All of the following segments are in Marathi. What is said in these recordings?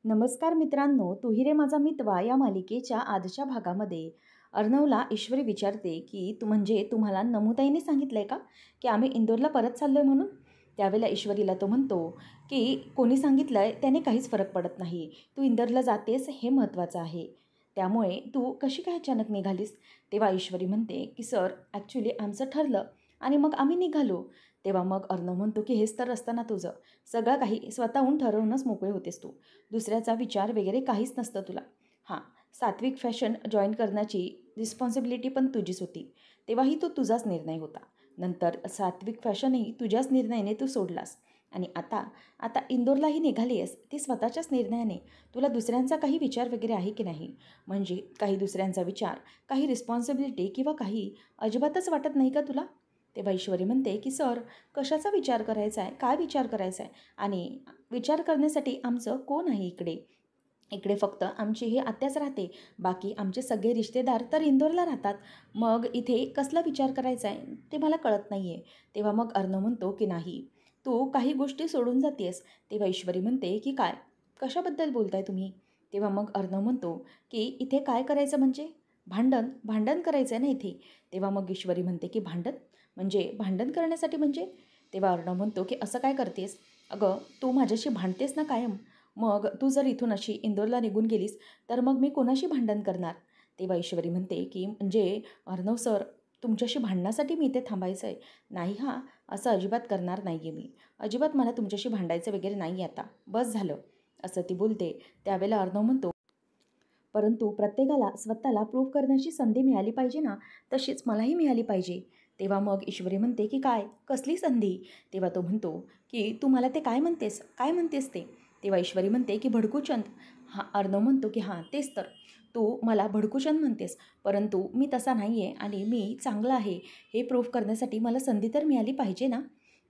नमस्कार मित्रांनो, तू ही रे माझा मितवा या मालिकेच्या आजच्या भागामध्ये अर्णवला ईश्वरी विचारते की तुम्हाला नमुताईने सांगितलंय का की आम्ही इंदोरला परत चाललोय म्हणून. त्यावेळेला ईश्वरीला तो म्हणतो की कोणी सांगितलंय त्याने काहीच फरक पडत नाही, तू इंदोरला जातेस हे महत्त्वाचं आहे. त्यामुळे तू कशी काय अचानक निघालीस. तेव्हा ईश्वरी म्हणते की सर ॲक्च्युली आमचं ठरलं आणि मग आम्ही निघालो. तेव्हा मग अर्णव म्हणतो की हेच तर असतं ना तुझं, सगळं काही स्वतःहून ठरवूनच मोकळे होतेस तू, दुसऱ्याचा विचार वगैरे काहीच नसतं तुला. हां, सात्विक फॅशन जॉईन करण्याची रिस्पॉन्सिबिलिटी पण तुझीच होती, तेव्हाही तो तुझाच निर्णय होता. नंतर सात्विक फॅशनही तुझ्याच निर्णयाने तू सोडलास आणि आता आता इंदोरलाही निघाली आहेस ती स्वतःच्याच निर्णयाने. तुला दुसऱ्यांचा काही विचार वगैरे आहे की नाही, म्हणजे काही दुसऱ्यांचा विचार, काही रिस्पॉन्सिबिलिटी किंवा काही अजिबातच वाटत नाही का तुला. तेव्हा ईश्वरी म्हणते की सर, कशाचा विचार करायचा आहे, काय विचार करायचा आहे, आणि विचार करण्यासाठी आमचं कोण आहे इकडे. इकडे फक्त आमची ही आत्याच राहते, बाकी आमचे सगळे रिश्तेदार तर इंदोरला राहतात. मग इथे कसला विचार करायचा आहे ते मला कळत नाही आहे. तेव्हा मग अर्णव म्हणतो की नाही, तू काही गोष्टी सोडून जातेस. तेव्हा ईश्वरी म्हणते की काय, कशाबद्दल बोलताय तुम्ही. तेव्हा मग अर्णव म्हणतो की इथे काय करायचं म्हणजे भांडण भांडण करायचं आहे ना इथे. तेव्हा मग ईश्वरी म्हणते की भांडण म्हणजे भांडण करण्यासाठी म्हणजे. तेव्हा अर्णव म्हणतो की असं काय करतेस. अगं तू माझ्याशी भांडतेस ना कायम, मग तू जर इथून अशी इंदोरला निघून गेलीस तर मग मी कोणाशी भांडण करणार. तेव्हा ईश्वरी म्हणते की म्हणजे अर्णव सर, तुमच्याशी भांडण्यासाठी मी इथे थांबायचं आहे. नाही हां, असं अजिबात करणार नाही आहे मी, अजिबात मला तुमच्याशी भांडायचं वगैरे नाही आता, बस झालं, असं ती बोलते. त्यावेळेला अर्णव म्हणतो परंतु प्रत्येकाला स्वतःला प्रूव्ह करण्याची संधी मिळाली पाहिजे ना, तशीच मलाही मिळाली पाहिजे. तेव्हा मग ईश्वरी म्हणते की काय, कसली संधी. तेव्हा तो म्हणतो की तू मला ते काय म्हणतेस, काय म्हणतेस ते. तेव्हा ईश्वरी म्हणते की भडकूचंद. हां, अर्णव म्हणतो की हां तेच तर, तू मला भडकूचंद म्हणतेस, परंतु मी तसा नाही आहे आणि मी चांगला आहे हे प्रूव्ह करण्यासाठी मला संधी तर मिळाली पाहिजे ना.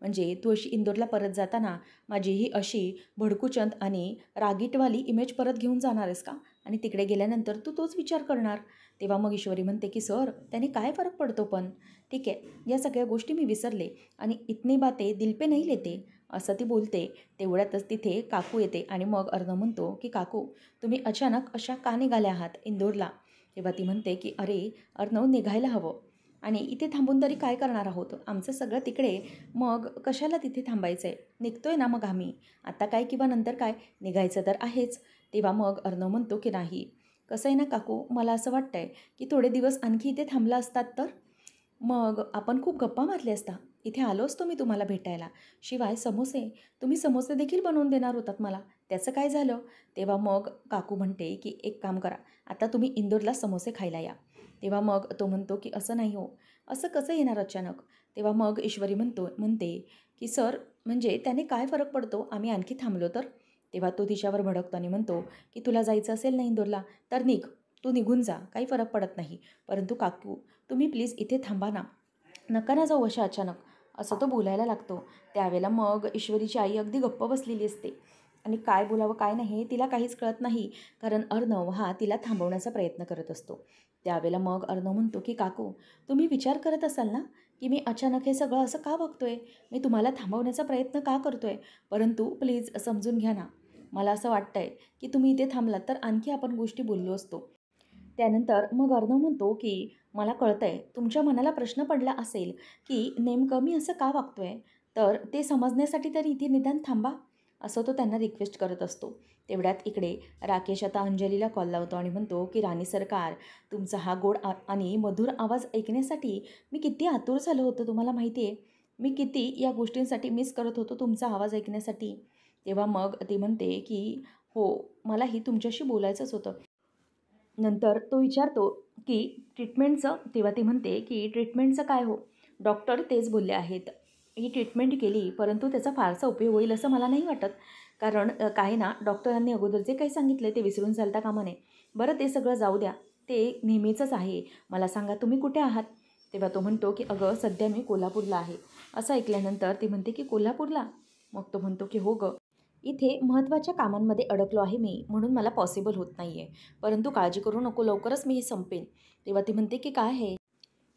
म्हणजे तू अशी इंदोरला परत जाताना माझी ही अशी भडकूचंद आणि रागीटवाली इमेज परत घेऊन जाणार आहेस का, आणि तिकडे गेल्यानंतर तू तोच विचार करणार. तेव्हा मग ईश्वरी म्हणते की सर, त्याने काय फरक पडतो पण, ठीक आहे, या सगळ्या गोष्टी मी विसरले आणि इतनी बाते दिल पे नाही लेते, असं ती बोलते. तेवढ्यातच तिथे काकू येते आणि मग अर्णव म्हणतो की काकू, तुम्ही अचानक अशा का निघाल्या आहात इंदोरला. तेव्हा ती म्हणते की अरे अर्णव, निघायला हवं आणि इथे थांबून तरी काय करणार आहोत, आमचं सगळं तिकडे, मग कशाला तिथे थांबायचं आहे, निघतोय ना मग आम्ही, आता काय किंवा नंतर काय, निघायचं तर आहेच. तेव्हा मग अर्णव म्हणतो की नाही, कसं आहे ना काकू, मला असं वाटतं आहे की थोडे दिवस आणखी इथे थांबला असतात तर मग आपण खूप गप्पा मारले असता, इथे आलो असतो मी तुम्हाला भेटायला. शिवाय समोसे, तुम्ही समोसे देखील बनवून देणार होतात मला, त्याचं काय झालं. तेव्हा मग काकू म्हणते की एक काम करा, आता तुम्ही इंदोरला समोसे खायला या. तेव्हा मग तो म्हणतो की असं नाही हो, असं कसं येणार अचानक. तेव्हा मग ईश्वरी म्हणते की सर, म्हणजे त्याने काय फरक पडतो आम्ही आणखी थांबलो तर. तेव्हा तो तिच्यावर भडकताना म्हणतो की तुला जायचं असेल ना इंदोरला तर निघ, तू निघून जा, काही फरक पडत नाही, परंतु काकू तुम्ही प्लीज इथे थांबा ना, नका ना जाऊ अशा अचानक, असं तो बोलायला लागतो. त्यावेळेला मग ईश्वरीची आई अगदी गप्प बसलेली असते आणि काय बोलावं काय नाही तिला काहीच कळत नाही, कारण अर्णव हा तिला थांबवण्याचा प्रयत्न करत असतो. त्यावेळेला मग अर्णव म्हणतो की काकू, तुम्ही विचार करत असाल ना की मी अचानक हे सगळं असं का बघतोय, मी तुम्हाला थांबवण्याचा प्रयत्न का करतोय, परंतु प्लीज समजून घ्या ना, मला असं वाटतंय की तुम्ही इथे थांबलात तर आणखी आपण गोष्टी बोललो असतो. त्यानंतर मग अर्णव म्हणतो की मला कळतंय तुमच्या मनाला प्रश्न पडला असेल की नेमकं मी असं का वागतोय, तर ते समजण्यासाठी तरी इथे निदान थांबा, असं तो त्यांना रिक्वेस्ट करत असतो. तेवढ्यात इकडे राकेश आता अंजलीला कॉल लावतो आणि म्हणतो की राणी सरकार, तुमचा हा गोड आणि मधुर आवाज ऐकण्यासाठी मी किती आतुर झालो होतो तुम्हाला माहिती आहे, मी किती या गोष्टींसाठी मिस करत होतो तुमचा आवाज ऐकण्यासाठी. तेव्हा मग ती म्हणते की हो, मलाही तुमच्याशी बोलायचंच होतं. नंतर तो विचारतो की ट्रीटमेंटचं. तेव्हा ती म्हणते की ट्रीटमेंटचं काय हो, डॉक्टर तेच बोलले आहेत, ही ट्रीटमेंट केली परंतु त्याचा फारसा उपयोग होईल असं मला नाही वाटत, कारण काय ना, डॉक्टरांनी अगोदर जे काही सांगितलं ते विसरून चालता कामा नये. बरं ते सगळं जाऊ द्या, ते नेहमीचंच आहे, मला सांगा तुम्ही कुठे आहात. तेव्हा तो म्हणतो की अगं सध्या मी कोल्हापूरला आहे. असं ऐकल्यानंतर ती म्हणते की कोल्हापूरला. मग तो म्हणतो की हो गं, इथे महत्त्वाच्या कामांमध्ये अडकलो आहे मी, म्हणून मला पॉसिबल होत नाही आहे, परंतु काळजी करू नको, लवकरच मी हे संपेन. तेव्हा ती म्हणते की काय आहे.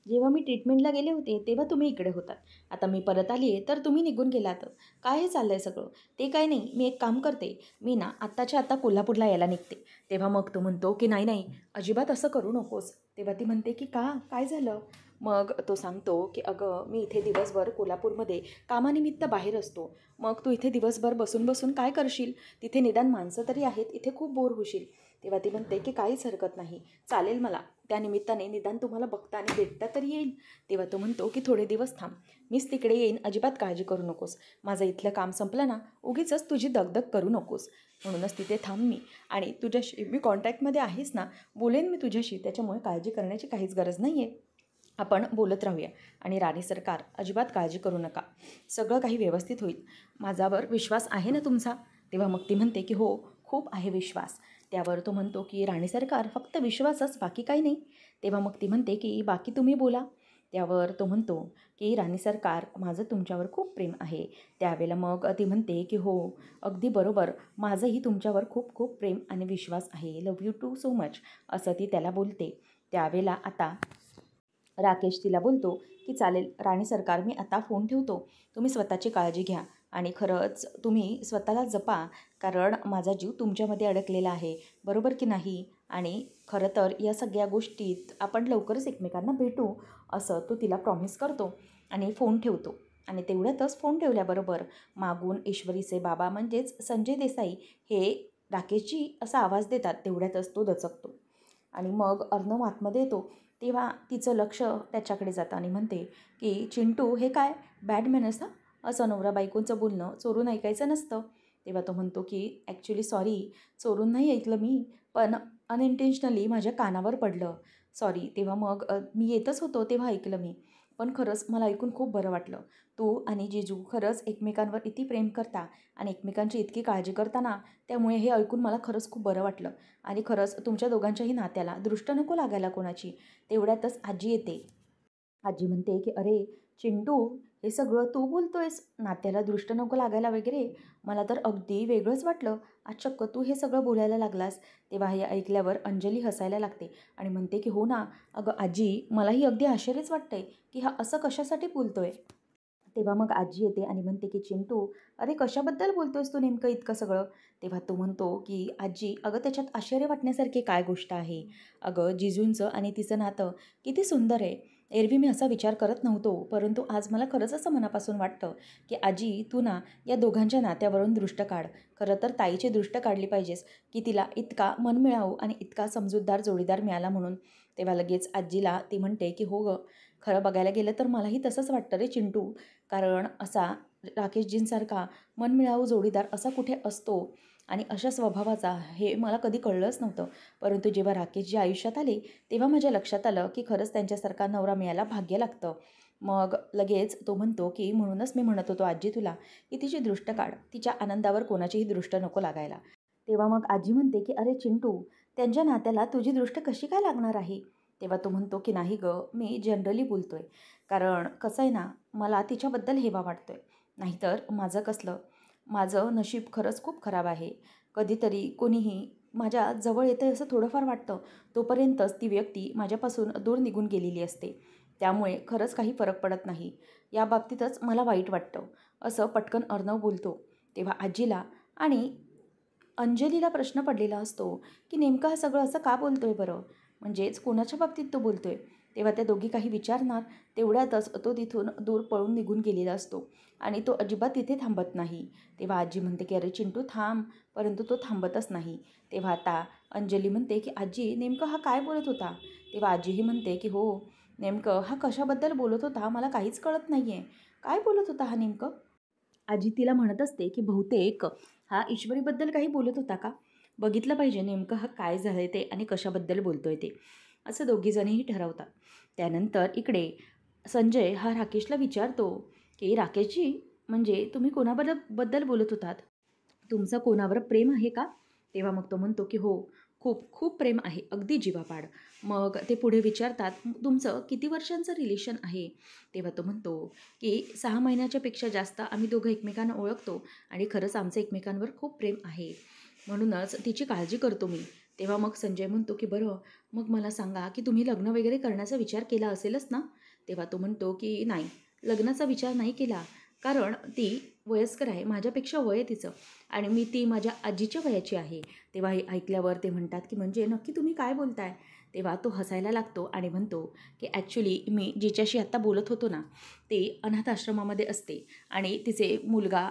जेव्हा मी ट्रीटमेंटला गेले होते तेव्हा तुम्ही इकडे होतात. आता मी परत आली आहे तर तुम्ही निघून गेलात. काय हे चाललं आहे सगळं? ते काय नाही, मी एक काम करते, मी ना आत्ताच्या आत्ता कोल्हापूरला यायला निघते. तेव्हा मग तो म्हणतो की नाही नाही, अजिबात असं करू नकोस. तेव्हा ती म्हणते की का, काय झालं? मग तो सांगतो की अगं मी इथे दिवसभर कोल्हापूरमध्ये कामानिमित्त बाहेर असतो. मग तू इथे दिवसभर बसून बसून काय करशील? तिथे निदान माणसं तरी आहेत, इथे खूप बोर होशील. तेव्हा ती म्हणते की काहीच हरकत नाही, चालेल मला. त्यानिमित्ताने निदान तुम्हाला बघता आणि भेटता तरी येईल. तेव्हा तो म्हणतो की थोडे दिवस थांब, मीच तिकडे येईन, अजिबात काळजी करू नकोस. माझं इथलं काम संपलं ना, उगीचच तुझी दगदग करू नकोस. म्हणूनच तिथे थांब मी, आणि तुझ्याशी मी कॉन्टॅक्टमध्ये आहेस ना, बोलेन मी तुझ्याशी, त्याच्यामुळे काळजी करण्याची काहीच गरज नाही आहे. आपण बोलत राहूया. आणि राणी सरकार, अजिबात काळजी करू नका, सगळं काही व्यवस्थित होईल. माझ्यावर विश्वास आहे ना तुमचा? तेव्हा मग ती म्हणते की हो, खूप आहे विश्वास. त्यावर तो म्हणतो की राणी सरकार, फक्त विश्वासच, बाकी काही नाही. तेव्हा मग ती म्हणते की बाकी तुम्ही बोला. त्यावर तो म्हणतो की राणी सरकार, माझं तुमच्यावर खूप प्रेम आहे. त्यावेळेला मग ती म्हणते की हो, अगदी बरोबर, माझंही तुमच्यावर खूप खूप प्रेम आणि विश्वास आहे. Love you too so much, असं ती त्याला बोलते. त्यावेळेला आता राकेश तिला बोलतो की चालेल राणी सरकार, मी आता फोन ठेवतो. तुम्ही स्वतःची काळजी घ्या आणि खरंच तुम्ही स्वतःला जपा, कारण माझा जीव तुमच्यामध्ये अडकलेला आहे, बरोबर की नाही? आणि खरं तर या सगळ्या गोष्टीत आपण लवकरच एकमेकांना भेटू, असं तो तिला प्रॉमिस करतो आणि फोन ठेवतो. आणि तेवढ्यातच फोन ठेवल्याबरोबर मागून ईश्वरीचे बाबा म्हणजेच संजय देसाई हे राकेशजी असा आवाज देतात. तेवढ्यातच तो दचकतो आणि मग अर्णव आतमध्ये येतो. तेव्हा तिचं लक्ष त्याच्याकडे जातं आणि म्हणते की चिंटू, हे काय बॅड मॅनर्स, हां, असं नवरा बायकोंचं बोलणं चोरून ऐकायचं नसतं. तेव्हा तो म्हणतो की ॲक्च्युली सॉरी, चोरून नाही ऐकलं मी, पण अनइंटेन्शनली माझ्या कानावर पडलं, सॉरी. तेव्हा मग मी येतच होतो तेव्हा ऐकलं मी. पण खरंच मला ऐकून खूप बरं वाटलं. तू आणि जिजू खरंच एकमेकांवर इतकी प्रेम करता आणि एकमेकांची इतकी काळजी करता ना, त्यामुळे हे ऐकून मला खरंच खूप बरं वाटलं. आणि खरंच तुमच्या दोघांच्याही नात्याला दृष्ट नको लागायला कोणाची. तेवढ्यातच आजी येते. आजी म्हणते की अरे चिंटू, हे सगळं तू बोलतोयस, नात्याला दृष्ट नको लागायला वगैरे? मला तर अगदी वेगळंच वाटलं. आज चक्क तू हे सगळं बोलायला लागलास. तेव्हा हे ऐकल्यावर अंजली हसायला लागते आणि म्हणते की हो ना, अगं आजी, मलाही अगदी आश्चर्यच वाटतंय की हा असं कशासाठी बोलतोय. तेव्हा मग आजी येते आणि म्हणते की चिंटू, अरे कशाबद्दल बोलतोयस तू नेमकं इतकं सगळं? तेव्हा तो म्हणतो की आजी, अगं त्याच्यात आश्चर्य वाटण्यासारखी काय गोष्ट आहे? अगं जिजूंचं आणि तिचं नातं किती सुंदर आहे. एरवी मी असा विचार करत नव्हतो, परंतु आज मला खरंच असं मनापासून वाटतं की आजी, तू ना या दोघांच्या नात्यावरून दृष्ट काढ. खरं तर ताईची दृष्ट काढली पाहिजेस की तिला इतका मनमिळाऊ आणि इतका समजूतदार जोडीदार मिळाला म्हणून. तेव्हा लगेच आजीला ती म्हणते की हो गं, खरं बघायला गेलं तर मलाही तसंच वाटतं रे चिंटू. कारण असा राकेशजींसारखा मनमिळावू जोडीदार असा कुठे असतो आणि अशा स्वभावाचा, हे मला कधी कळलंच नव्हतं. परंतु जेव्हा राकेशजी आयुष्यात आले तेव्हा माझ्या लक्षात आलं की खरंच त्यांच्यासारखा नवरा मिळायला भाग्य लागतं. मग लगेच तो म्हणतो की म्हणूनच मी म्हणत होतो आजी तुला की तिची दृष्ट काढ, तिच्या आनंदावर कोणाचीही दृष्ट नको लागायला. तेव्हा मग आजी म्हणते की अरे चिंटू, त्यांच्या नात्याला तुझी दृष्ट कशी काय लागणार आहे? तेव्हा तो म्हणतो की नाही गं, मी जनरली बोलतोय. कारण कसं आहे ना, मला तिच्याबद्दल हेवा वाटतोय. नाहीतर माझं कसलं, माझं नशीब खरंच खूप खराब आहे. कधीतरी कोणीही माझ्या जवळ येतं असं थोडंफार वाटतं, तोपर्यंतच ती व्यक्ती माझ्यापासून दूर निघून गेलेली असते. त्यामुळे खरंच काही फरक पडत नाही. या बाबतीतच मला वाईट वाटतं, असं पटकन अर्णव बोलतो. तेव्हा आजीला आणि अंजलीला प्रश्न पडलेला असतो की नेमकं हा सगळं असं का बोलतोय बरं? म्हणजेच कोणाच्या बाबतीत तो बोलतोय? तेव्हा त्या दोघी काही विचारणार, तेवढ्यातच तो तिथून दूर पळून निघून गेलेला असतो आणि तो अजिबात तिथे थांबत नाही. तेव्हा आजी म्हणते की अरे चिंटू थांब, परंतु तो थांबतच नाही. तेव्हा आता अंजली म्हणते की आजी, नेमकं हा काय बोलत होता? तेव्हा आजीही म्हणते की हो, नेमकं हा कशाबद्दल बोलत होता मला काहीच कळत नाही आहे. काय बोलत होता हा नेमकं? आजी तिला म्हणत असते की बहुतेक हा ईश्वरीबद्दल काही बोलत होता का? बघितलं पाहिजे नेमकं हा काय झालं ते आणि कशाबद्दल बोलतोय ते, असं दोघीजणीही ठरवतात. त्यानंतर इकडे संजय हा राकेशला विचारतो की राकेशजी, म्हणजे तुम्ही कोणाबद्दल बोलत होतात? तुमचं कोणावर प्रेम आहे का? तेव्हा मग तो म्हणतो की हो, खूप खूप प्रेम आहे, अगदी जीवापाड. मग ते पुढे विचारतात, तुमचं किती वर्षांचं रिलेशन आहे? तेव्हा तो म्हणतो की 6 महिन्याच्या पेक्षा जास्त आम्ही दोघं एकमेकांना ओळखतो आणि खरंच आमचं एकमेकांवर खूप प्रेम आहे. म्हणूनच तिची काळजी करतो मी. तेव्हा मग संजय म्हणतो की बरं, मग मला सांगा की तुम्ही लग्न वगैरे करण्याचा विचार केला असेलच ना? तेव्हा तो म्हणतो की नाही, लग्नाचा विचार नाही केला. कारण ती वयस्कर आहे, माझ्यापेक्षा वय आहे तिचं आणि मी ती माझ्या आजीच्या वयाची आहे. तेव्हा हे ऐकल्यावर ते म्हणतात की म्हणजे नक्की तुम्ही काय बोलताय? तेव्हा तो हसायला लागतो आणि म्हणतो की ॲक्च्युली मी जिच्याशी आत्ता बोलत होतो ना, ती अनाथ आश्रमामध्ये असते आणि तिचे मुलगा,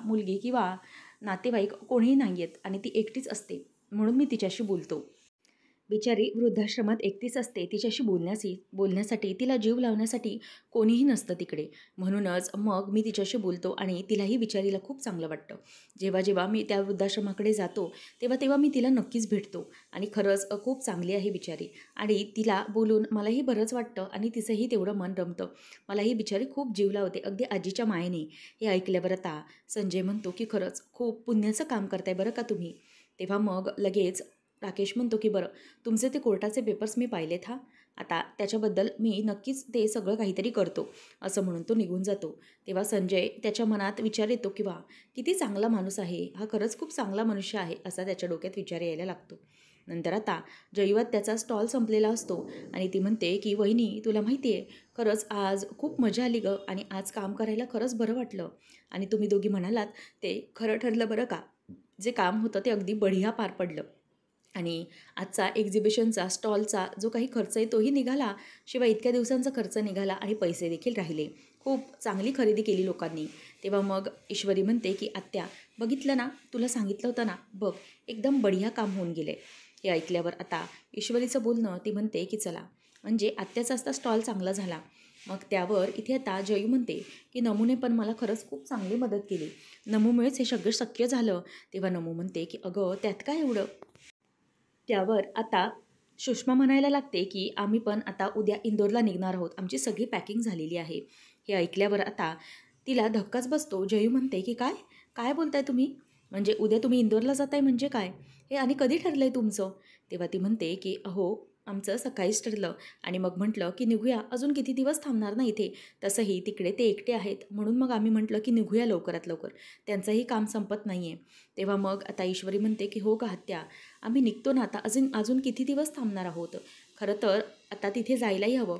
मुलगी किंवा नातेवाईक कोणीही नाही आहेत आणि ती एकटीच असते. म्हणून मी तिच्याशी बोलतो. बिचारी वृद्धाश्रमात एकटीच असते. तिच्याशी बोलण्यासाठी, तिला जीव लावण्यासाठी कोणीही नसतं तिकडे. म्हणूनच मग मी तिच्याशी बोलतो आणि तिलाही बिचारीला खूप चांगलं वाटतं. जेव्हा मी त्या वृद्धाश्रमाकडे जातो, तेव्हा मी तिला नक्कीच भेटतो आणि खरंच खूप चांगली आहे बिचारी आणि तिला बोलून मलाही बरंच वाटतं आणि तिचंही तेवढं मन रमतं. मलाही बिचारी खूप जीव लावते, अगदी आजीच्या मायेने. हे ऐकल्यावर आता संजय म्हणतो, की खरंच खूप पुण्याचं काम करताय बरं का तुम्ही. तेव्हा मग लगेच राकेश म्हणतो, की बरं तुमचे ते कोर्टाचे पेपर्स मी पाहिलेत हां. आता त्याच्याबद्दल मी नक्कीच ते सगळं काहीतरी करतो, असं म्हणून तो निघून जातो. तेव्हा संजय त्याच्या मनात विचार येतो, की वा किती चांगला माणूस आहे, हा खरंच खूप चांगला मनुष्य आहे, असा त्याच्या डोक्यात विचार यायला लागतो. नंतर आता जयवत त्याचा स्टॉल संपलेला असतो आणि ती म्हणते, की वहिनी तुला माहिती आहे, खरंच आज खूप मजा आली गं आणि आज काम करायला खरंच बरं वाटलं आणि तुम्ही दोघी म्हणालात ते खरं ठरलं बरं का. जे काम होतं ते अगदी बढिया पार पडलं. आणि आजचा एक्झिबिशनचा, स्टॉलचा जो काही खर्च आहे तोही निघाला. शिवाय इतक्या दिवसांचा खर्च निघाला आणि पैसे देखील राहिले. खूप चांगली खरेदी केली लोकांनी. तेव्हा मग ईश्वरी म्हणते, की "आत्या, बघितलं ना, तुला सांगितलं होतं ना, बघ एकदम बढिया काम होऊन गेलं." हे ऐकल्यावर आता ईश्वरीचं बोलणं ती म्हणते, की चला म्हणजे आत्याचा असता स्टॉल चांगला झाला. मग त्यावर इथे आता जयू म्हणते, की "नमूने पण मला खरंच खूप चांगली मदत केली. नमूमुळेच हे सगळं शक्य झालं." तेव्हा नमू म्हणते, की "अगं त्यात काय एवढं?" त्यावर आता सुषमा म्हणायला लागते, की "आम्ही पण आता उद्या इंदोरला निघणार आहोत. आमची सगळी पॅकिंग झालेली आहे." हे ऐकल्यावर आता तिला धक्काच बसतो. जयू म्हणते, की "काय? काय बोलताय तुम्ही? म्हणजे उद्या तुम्ही इंदोरला जाताय म्हणजे काय? हे आणि कधी ठरलंय तुमचं?" तेव्हा ती म्हणते, की "अहो, आमचं सकाळीच ठरलं आणि मग म्हटलं, की निघूया. अजून किती दिवस थांबणार ना इथे? तसंही तिकडे ते एकटे आहेत. म्हणून मग आम्ही म्हटलं, की निघूया लवकरात लवकर. त्यांचंही काम संपत नाही आहे." तेव्हा मग आता ईश्वरी म्हणते, की "हो का आत्या? आम्ही निघतो ना आता. अजून अजून किती दिवस थांबणार आहोत? खरं तर आता तिथे जायलाही हवं."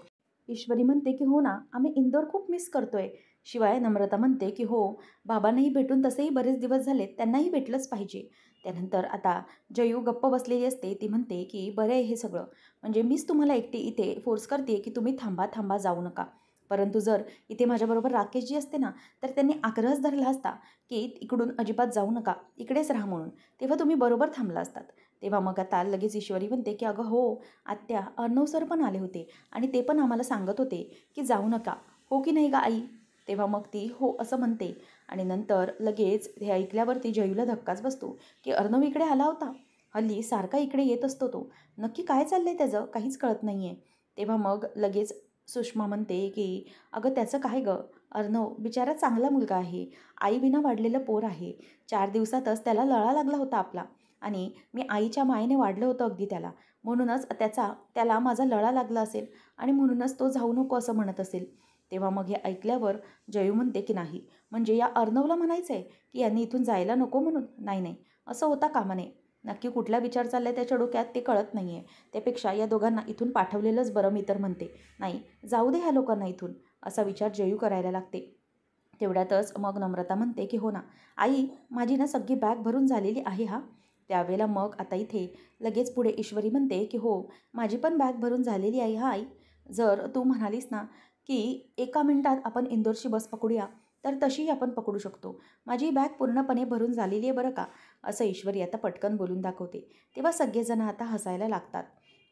ईश्वरी म्हणते, की "हो ना, आम्ही इंदोर खूप मिस करतोय." शिवाय नम्रता म्हणते, की "हो, बाबांनाही भेटून तसेही बरेच दिवस झालेत, त्यांनाही भेटलंच पाहिजे." त्यानंतर आता जयू गप्प बसलेली असते. ती म्हणते, की "बरं आहे हे सगळं. म्हणजे मीच तुम्हाला एकटी इथे फोर्स करते, की तुम्ही थांबा, थांबा, जाऊ नका. परंतु जर इथे माझ्याबरोबर राकेशजी असते ना, तर त्यांनी आग्रहच धरला असता, की इकडून अजिबात जाऊ नका, इकडेच राहा म्हणून. तेव्हा तुम्ही बरोबर थांबला असतात." तेव्हा मग आता लगेच ईश्वरी म्हणते, की "अगं हो, आत्या, अर्णव सर पण आले होते आणि ते पण आम्हाला सांगत होते, की जाऊ नका. हो की नाही गं आई?" तेव्हा मग ती हो असं म्हणते आणि नंतर लगेच हे ऐकल्यावरती जयूला धक्काच बसतो, की अर्णव इकडे आला होता. हल्ली सारखा इकडे येत असतो तो. नक्की काय चाललंय त्याचं? काहीच कळत नाहीये. तेव्हा मग लगेच सुषमा म्हणते, की "अगं त्याचं काय गं? अर्णव बिचारा चांगला मुलगा आहे. आईविना वाढलेलं पोर आहे. 4 दिवसातच त्याला लळा लागला होता आपला आणि मी आईच्या मायेने वाढलं होतं अगदी त्याला. म्हणूनच त्याला माझा लळा लागला असेल आणि म्हणूनच तो जाऊ नको असं म्हणत असेल." तेव्हा मग हे ऐकल्यावर जयू म्हणते, की "नाही, म्हणजे या अर्णवला म्हणायचं आहे, की यांनी इथून जायला नको म्हणून? नाही, नाही, असं होता कामा नये. नक्की कुठला विचार चाललाय त्याच्या डोक्यात ते कळत नाही आहे. त्यापेक्षा या दोघांना इथून पाठवलेलंच बरं." मी तर म्हणते. "नाही, जाऊ दे ह्या लोकांना इथून." असा विचार जयू करायला लागते. तेवढ्यातच मग नम्रता म्हणते, की "हो ना, आई माझी ना सगळी बॅग भरून झालेली आहे हां." त्यावेळेला मग आता इथे लगेच पुढे ईश्वरी म्हणते, की "हो, माझी पण बॅग भरून झालेली आहे हां आई. जर तू म्हणालीस ना, की 1 मिनिटात आपण इंदोरची बस पकडूया, तर तशीही आपण पकडू शकतो. माझी बॅग पूर्णपणे भरून झालेली आहे बरं का." असं ईश्वरी आता पटकन बोलून दाखवते. तेव्हा सगळेजण आता हसायला लागतात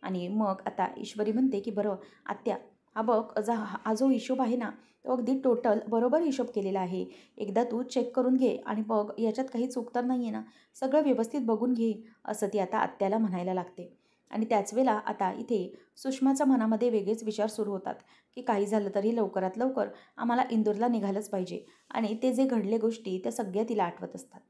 आणि मग आता ईश्वरी म्हणते, की "बरं आत्या, हा बघ हा जो हिशोब आहे ना, तो अगदी टोटल बरोबर हिशोब केलेला आहे. एकदा तू चेक करून घे आणि बघ याच्यात काही चूक तर नाही आहे ना, सगळं व्यवस्थित बघून घे." असं ती आता आत्याला म्हणायला लागते. आणि त्याच वेळेला आता इथे सुषमाच्या मनामध्ये वेगळेच विचार सुरू होतात, की काही झालं तरी लवकरात लवकर आम्हाला इंदोरला निघालंच पाहिजे आणि ते जे घडले गोष्टी त्या सगळ्या तिला आठवत असतात.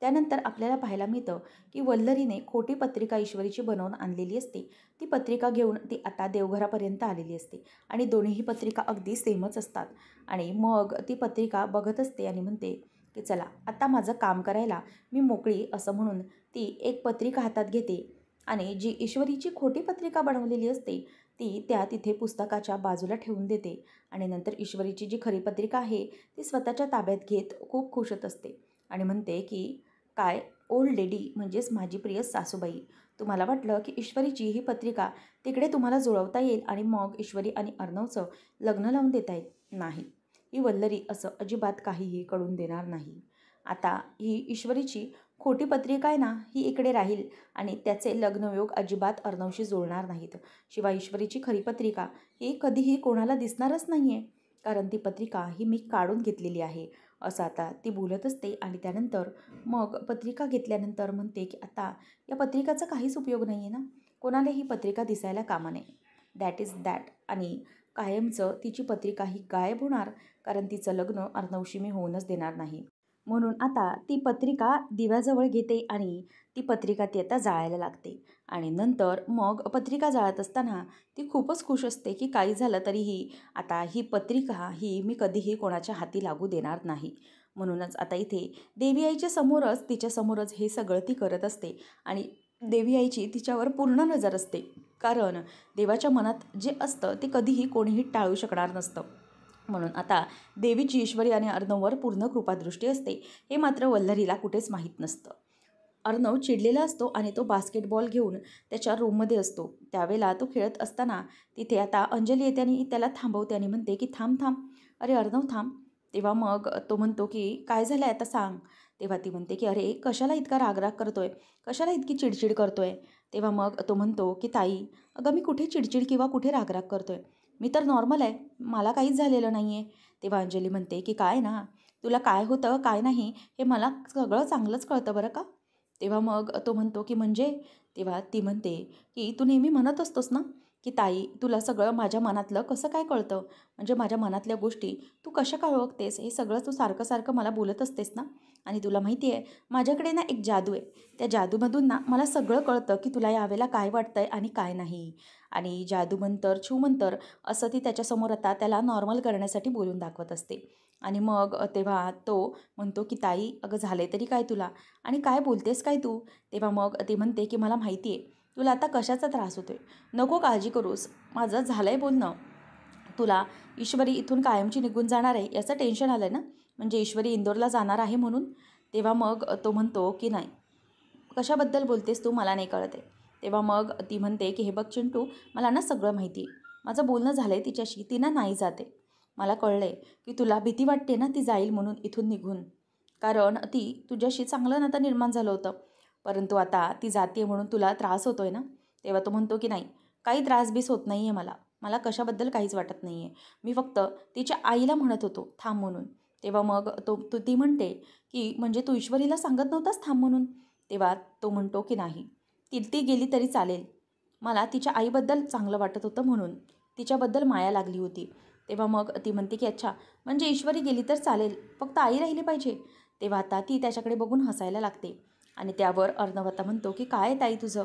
त्यानंतर आपल्याला पाहायला मिळतं, की वल्लरीने खोटी पत्रिका ईश्वरीची बनवून आणलेली असते. ती पत्रिका घेऊन ती आता देवघरापर्यंत आलेली असते आणि दोन्हीही पत्रिका अगदी सेमच असतात आणि मग ती पत्रिका बघत असते आणि म्हणते, की चला आता माझं काम करायला मी मोकळी, असं म्हणून ती एक पत्रिका हातात घेते आणि जी ईश्वरीची खोटी पत्रिका बनवलेली असते ती त्या तिथे पुस्तकाच्या बाजूला ठेवून देते आणि नंतर ईश्वरीची जी खरी पत्रिका आहे ती स्वतःच्या ताब्यात घेत खूप खुश होत असते आणि म्हणते की काय ओल्ड लेडी, म्हणजेच माझी प्रिय सासूबाई, तुम्हाला वाटलं की ईश्वरीची ही पत्रिका तिकडे तुम्हाला जुळवता येईल आणि मग ईश्वरी आणि अर्णवचं लग्न लावून देता येईल. नाही, ही वल्लरी असं अजिबात काहीही कळून देणार नाही. आता ही ईश्वरीची खोटी पत्रिका आहे ना, ही इकडे राहील आणि त्याचे लग्नयोग अजिबात अर्णवशी जुळणार नाहीत. शिवाय ईश्वरीची खरी पत्रिका ही कधीही कोणाला दिसणारच नाही आहे, कारण ती पत्रिका ही मी काढून घेतलेली आहे, असं आता ती बोलत असते. आणि त्यानंतर मग पत्रिका घेतल्यानंतर म्हणते की आता या पत्रिकाचा काहीच उपयोग नाही आहे ना, कोणाला ही पत्रिका दिसायला कामा नये. That is that. आणि कायमचं तिची पत्रिका ही गायब होणार, कारण तिचं लग्न अर्णवशी मी होऊनच देणार नाही. म्हणून आता ती पत्रिका दिव्याजवळ घेते आणि ती पत्रिका ती आता जाळायला लागते. आणि नंतर मग पत्रिका जाळत असताना ती खूपच खुश असते की काही झालं तरीही आता ही पत्रिका ही मी कधीही कोणाच्या हाती लागू देणार नाही. म्हणूनच आता इथे देवी आईच्या समोरच तिच्यासमोरच हे सगळं ती करत असते आणि देवी आईची तिच्यावर पूर्ण नजर असते, कारण देवाच्या मनात जे असतं ते कधीही कोणीही टाळू शकणार नसतं. म्हणून आता देवीची ईश्वरी आणि अर्णववर पूर्ण कृपादृष्टी असते, हे मात्र वल्लरीला कुठेच माहीत नसतं. अर्णव चिडलेला असतो आणि तो बास्केटबॉल घेऊन त्याच्या रूममध्ये असतो. त्यावेळेला तो खेळत असताना तिथे आता अंजली येते आणि त्याला थांबवते आणि म्हणते की थांब थांब, अरे अर्णव थांब. तेव्हा मग तो म्हणतो की काय झालं आहे आता सांग. तेव्हा ती म्हणते की अरे कशाला इतका रागराग करतोय, कशाला इतकी चिडचिड करतोय. तेव्हा मग तो म्हणतो की ताई, अगं मी कुठे चिडचिड किंवा कुठे रागराग करतोय, मी तर नॉर्मल आहे, मला काहीच झालेलं नाही आहे. तेव्हा अंजली म्हणते की काय ना, तुला काय होतं काय नाही हे मला सगळं चांगलंच कळतं बरं का. तेव्हा मग तो म्हणतो की म्हणजे. तेव्हा ती म्हणते की तू नेहमी म्हणत असतोस ना की ताई तुला सगळं माझ्या मनातलं कसं काय कळतं, म्हणजे माझ्या मनातल्या गोष्टी तू कशा काय ओळखतेस, हे सगळं तू सारखं सारखं मला बोलत असतेस ना. आणि तुला माहिती आहे माझ्याकडे ना एक जादू आहे, त्या जादूमधून ना मला सगळं कळतं की तुला यावेळेला काय वाटतंय आणि काय नाही. आणि जादूमंतर छूमंतर असं ती त्याच्यासमोर आता त्याला नॉर्मल करण्यासाठी बोलून दाखवत असते. आणि मग तेव्हा तो म्हणतो की ताई अगं झाले तरी काय तुला, आणि काय बोलतेस काय तू. तेव्हा मग ती म्हणते की मला माहिती आहे तुला आता कशाचा त्रास होतो आहे, नको काळजी करूस, माझं झालं आहे बोलणं. तुला ईश्वरी इथून कायमची निघून जाणार आहे याचं टेन्शन आलं आहे ना, म्हणजे ईश्वरी इंदोरला जाणार आहे म्हणून. तेव्हा मग तो म्हणतो की नाही, कशाबद्दल बोलतेस तू, मला नाही कळत आहे. तेव्हा मग ती म्हणते की हे बघ चिंटू, मला ना सगळं माहिती आहे, माझं बोलणं झालं आहे तिच्याशी, ती ना नाही जाते. मला कळलं आहे की तुला भीती वाटते ना ती जाईल म्हणून इथून निघून, कारण ती तुझ्याशी चांगलं नातं निर्माण झालं होतं, परंतु आता ती जाते म्हणून तुला त्रास होतो आहे ना. तेव्हा तो म्हणतो की नाही, काही त्रासबीस होत नाही आहे मला, मला कशाबद्दल काहीच वाटत नाही आहे, मी फक्त तिच्या आईला म्हणत होतो थांब म्हणून. तेव्हा मग ती म्हणते की म्हणजे तू ईश्वरीला सांगत नव्हतास थांब म्हणून. तेव्हा तो म्हणतो की नाही, ती गेली तरी चालेल, मला तिच्या आईबद्दल चांगलं वाटत होतं म्हणून, तिच्याबद्दल माया लागली होती. तेव्हा मग ती म्हणते की अच्छा, म्हणजे ईश्वरी गेली तर चालेल, फक्त आई राहिली पाहिजे. तेव्हा आता ती त्याच्याकडे बघून हसायला लागते आणि त्यावर अर्णव आता म्हणतो की काय ताई तुझं.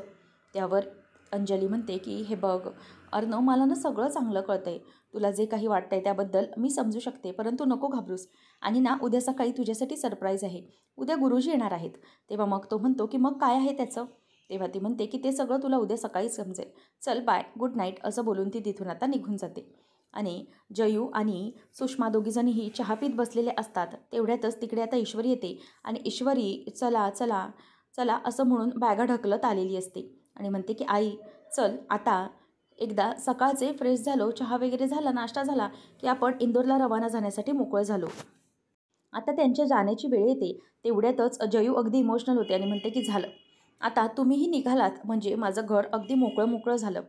त्यावर अंजली म्हणते की हे बघ अर्णव, मला ना सगळं चांगलं कळतं आहे, तुला जे काही वाटतं आहे त्याबद्दल मी समजू शकते, परंतु नको घाबरूस. आणि ना उद्या सकाळी तुझ्यासाठी सरप्राईज आहे, उद्या गुरुजी येणार आहेत. तेव्हा मग तो म्हणतो की मग काय आहे त्याचं. तेव्हा ती म्हणते की ते सगळं तुला उद्या सकाळी समजेल, चल बाय, गुड नाईट, असं बोलून ती तिथून आता निघून जाते. आणि जयू आणि सुषमा दोघीजणीही चहा पीत बसलेले असतात. तेवढ्यातच तिकडे आता ईश्वरी येते आणि ईश्वरी चला चला चला असं म्हणून बॅगा ढकलत आलेली असते आणि म्हणते की आई चल आता, एकदा सकाळचे फ्रेश झालो, चहा वगैरे झाला, नाश्ता झाला की आपण इंदोरला रवाना जाण्यासाठी मोकळं झालो. आता त्यांच्या जाण्याची वेळ येते. तेवढ्यातच जयू अगदी इमोशनल होते आणि म्हणते की झालं, आता तुम्हीही निघालात म्हणजे माझं घर अगदी मोकळं मोकळं झालं.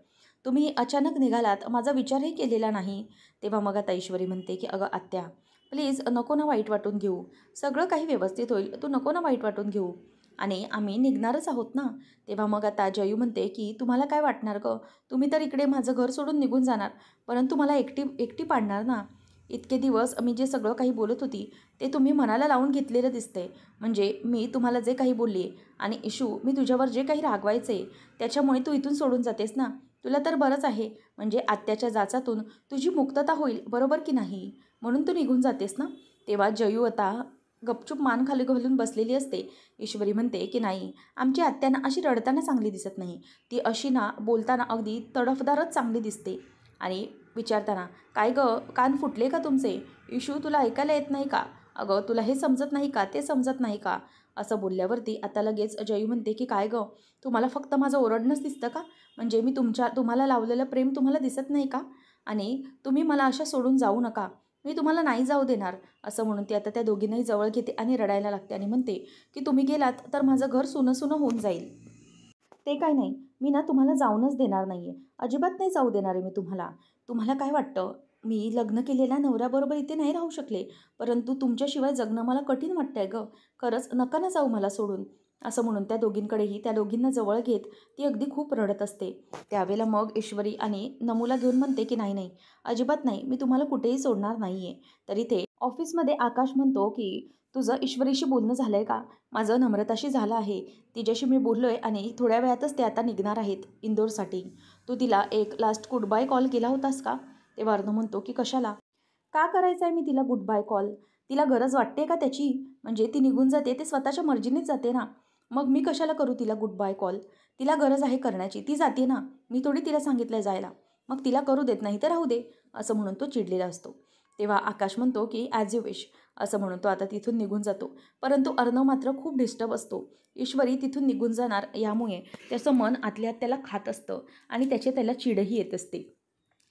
तुम्ही अचानक निघालात, माझा विचारही केलेला नाही. तेव्हा मग आता ईश्वरी म्हणते की अगं आत्या, प्लीज नको ना वाईट वाटून घेऊ, सगळं काही व्यवस्थित होईल, तू नको ना वाईट वाटून घेऊ, आणि आम्ही निघणारच आहोत ना. तेव्हा मग आता जयू म्हणते की तुम्हाला काय वाटणार गं, तुम्ही तर इकडे माझं घर सोडून निघून जाणार, परंतु मला एकटी एकटी पाडणार ना. इतके दिवस मी जे सगळं काही बोलत होती ते तुम्ही मनाला लावून घेतलेलं दिसतंय, म्हणजे मी तुम्हाला जे काही बोलली आणि इशू मी तुझ्यावर जे काही रागवायचे त्याच्यामुळे तू इथून सोडून जातेस ना. तुला तर बरंच आहे, म्हणजे आत्याच्या जाचातून तुझी मुक्तता होईल, बरोबर की नाही, म्हणून तू निघून जातेस ना. तेव्हा जयू आता गपचूप मान खाली घालून बसलेली असते. ईश्वरी म्हणते की नाही, आमची आत्यांना अशी रडताना चांगली दिसत नाही. ती अशी ना बोलताना अगदी तडफदारच चांगली दिसते. आणि विचारताना, काय गं, कान फुटले का तुमचे? इशू, तुला ऐकायला येत नाही का? अगं, तुला हे समजत नाही का, ते समजत नाही का? असं बोलल्यावरती आता लगेच जयू म्हणते की काय गं, तुम्हाला फक्त माझं ओरडणंच दिसतं का? म्हणजे मी तुम्हाला लावलेलं प्रेम तुम्हाला दिसत नाही का? आणि तुम्ही मला अशा सोडून जाऊ नका, मी तुम्हाला नाही जाऊ देणार. असं म्हणून ती आता त्या दोघींनाही जवळ घेते आणि रडायला लागते आणि म्हणते की तुम्ही गेलात तर माझं घर सुनं सुनं होऊन जाईल. ते काय नाही, मी ना तुम्हाला जाऊनच देणार नाही आहे. अजिबात नाही जाऊ देणार आहे मी तुम्हाला. तुम्हाला काय वाटतं, मी लग्न केलेल्या नवऱ्याबरोबर इथे नाही राहू शकले, परंतु तुमच्याशिवाय जगणं मला कठीण वाटतंय गं. खरंच नका ना जाऊ मला सोडून. असं म्हणून त्या दोघींना जवळ घेत ती अगदी खूप रडत असते. त्यावेळेला मग ईश्वरी आणि नमूला घेऊन म्हणते की नाही नाही, अजिबात नाही, मी तुम्हाला कुठेही सोडणार नाही आहे. तर इथे ऑफिसमध्ये आकाश म्हणतो की तुझं ईश्वरीशी बोलणं झालं आहे का? माझं नम्रताशी झालं आहे. तिच्याशी मी बोललो आहे आणि थोड्या वेळातच ते आता निघणार आहेत इंदोरसाठी. तू तिला एक लास्ट गुड बाय कॉल केला होतास का? तेव्हा अर्णव म्हणतो की कशाला? का करायचा आहे मी तिला गुड बाय कॉल? तिला गरज वाटते का त्याची? म्हणजे ती निघून जाते ते स्वतःच्या मर्जीनेच जाते ना. मग मी कशाला करू तिला गुड बाय कॉल? तिला गरज आहे करण्याची, ती जाते ना. मी थोडी तिला सांगितलं जायला. मग तिला करू देत नाही तर राहू दे, असं म्हणून तो चिडलेला असतो. तेव्हा आकाश म्हणतो की ॲज यू विश, असं म्हणून तो आता तिथून निघून जातो. परंतु अर्णव मात्र खूप डिस्टर्ब असतो. ईश्वरी तिथून निघून जाणार यामुळे त्याचं मन आतल्या आत त्याला खात असतं आणि त्याला चिडही येत असते.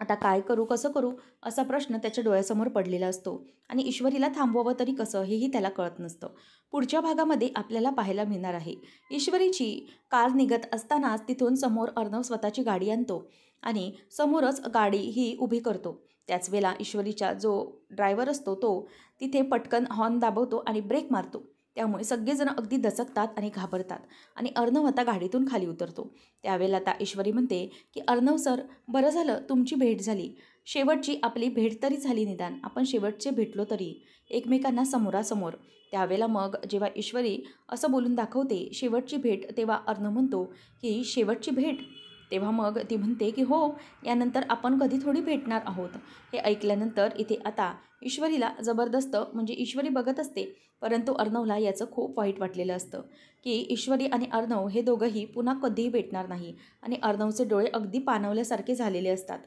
आता काय करू, कसं करू, असा प्रश्न त्याच्या डोळ्यासमोर पडलेला असतो आणि ईश्वरीला थांबवावं तरी कसं हेही त्याला कळत नसतं. पुढच्या भागामध्ये आपल्याला पाहायला मिळणार आहे, ईश्वरीची कार निघत असतानाच तिथून समोर अर्णव स्वतःची गाडी आणतो आणि समोरच गाडी ही उभी करतो. त्याच वेळेला ईश्वरीचा जो ड्रायव्हर असतो तो तिथे पटकन हॉर्न दाबवतो आणि ब्रेक मारतो. त्यामुळे सगळेजण अगदी दचकतात आणि घाबरतात आणि अर्णव आता गाडीतून खाली उतरतो. त्यावेळेला आता ईश्वरी म्हणते की अर्णव सर, बरं झालं तुमची भेट झाली. शेवटची आपली भेट तरी झाली निदान. आपण शेवटचे भेटलो तरी एकमेकांना समोरासमोर. त्यावेळेला मग जेव्हा ईश्वरी असं बोलून दाखवते शेवटची भेट, तेव्हा अर्णव म्हणतो की शेवटची भेट? तेव्हा मग ती म्हणते की हो, यानंतर आपण कधी थोडी भेटणार आहोत. हे ऐकल्यानंतर इथे आता ईश्वरीला जबरदस्त, म्हणजे ईश्वरी बघत असते, परंतु अर्णवला याचं खूप वाईट वाटलेलं असतं की ईश्वरी आणि अर्णव हे दोघंही पुन्हा कधीही भेटणार नाही आणि अर्णवचे डोळे अगदी पाणवल्यासारखे झालेले असतात.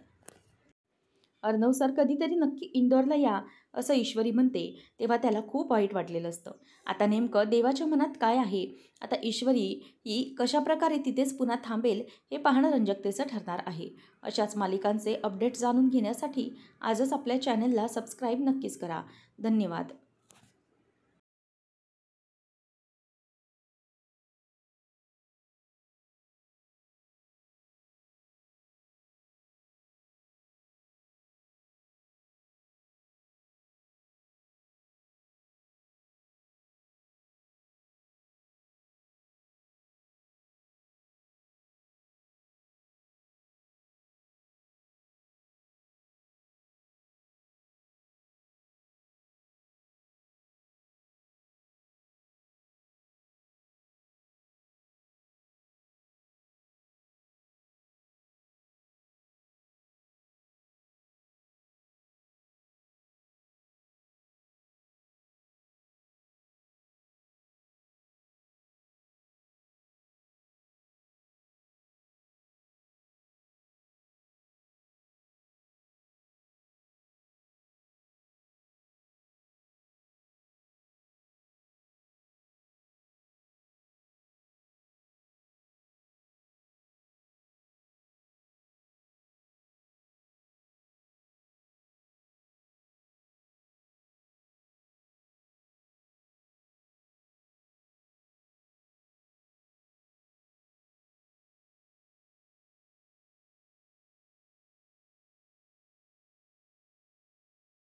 अर्णव सर, कधीतरी नक्की इंदोरला या, असं ईश्वरी म्हणते. तेव्हा त्याला खूप वाईट वाटलेलं असतं. आता नेमकं देवाच्या मनात काय आहे? आता ईश्वरी ही कशाप्रकारे तिथेच पुन्हा थांबेल हे पाहणं रंजकतेचं ठरणार आहे. अशाच मालिकांचे अपडेट जाणून घेण्यासाठी आजच आपल्या चॅनलला सबस्क्राईब नक्कीच करा. धन्यवाद.